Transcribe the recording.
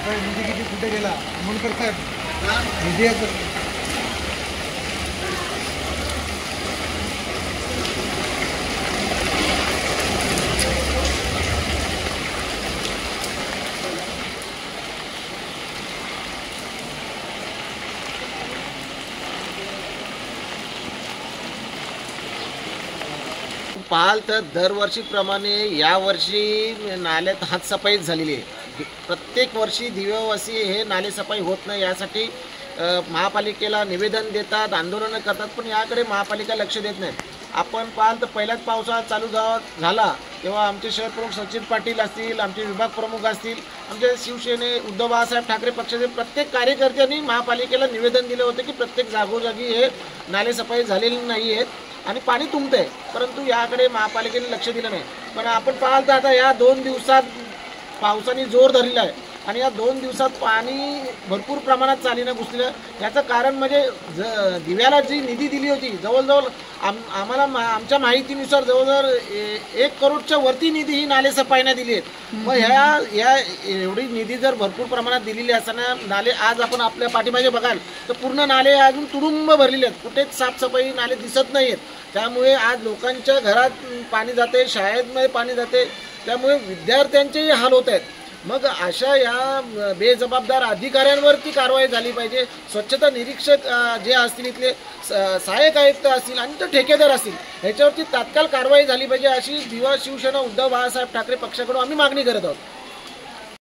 निधी किती कुठे गेला आंबेडकर साहेब निधी पाहाल तर दरवर्षीप्रमाणे यावर्षी नाल्यात हातसफाई झालेली आहे। प्रत्येक वर्षी दिव्यावासी हे नालेसफाई होत नाही यासाठी महापालिकेला निवेदन देतात, आंदोलनं करतात, पण याकडे महापालिका लक्ष देत नाही। आपण पाहाल तर पहिल्याच पावसाळा चालू झाला तेव्हा आमचे शहर प्रमुख सचिन पाटील असतील, आमचे विभाग प्रमुख असतील, आमचे शिवसेने उद्धव बाळासाहेब ठाकरे पक्षाचे प्रत्येक कार्यकर्त्यांनी महापालिकेला निवेदन दिले होते की प्रत्येक जागोजागी हे नालेसफाई झालेली नाही आहेत आणि पाणी तुंबतंय, परंतु याकडे महापालिकेने लक्ष दिलं नाही। पण आपण पाहाल तर आता या 2 दिवसात पावसाने जोर धरलेला आहे आणि या 2 दिवसात पाणी भरपूर प्रमाणात चालीनं घुसलं। याचं कारण म्हणजे दिव्याला जी निधी दिली होती जवळजवळ आम्हाला आमच्या माहितीनुसार जवळजवळ 1 करोडच्या वरती निधी ही नालेसफाईने दिली आहेत। मग ह्या एवढी निधी जर भरपूर प्रमाणात दिलेली असताना नाले आज आपण आपल्या पाठीमागे बघाल तर पूर्ण नाले अजून तुडुंब भरलेले आहेत, कुठेच साफसफाई नाले दिसत नाही आहेत। त्यामुळे आज लोकांच्या घरात पाणी जाते, शाळेमध्ये पाणी जाते, त्यामुळे विद्यार्थ्यांचेही हाल होत आहेत। मग अशा या बेजबाबदार अधिकाऱ्यांवरती कारवाई झाली पाहिजे। स्वच्छता निरीक्षक जे असतील, इथले सहाय्यक आयुक्त असतील आणि ते ठेकेदार असतील, ह्याच्यावरती तात्काळ कारवाई झाली पाहिजे अशी दिवा शिवसेना उद्धव बाळासाहेब ठाकरे पक्षाकडून आम्ही मागणी करत आहोत।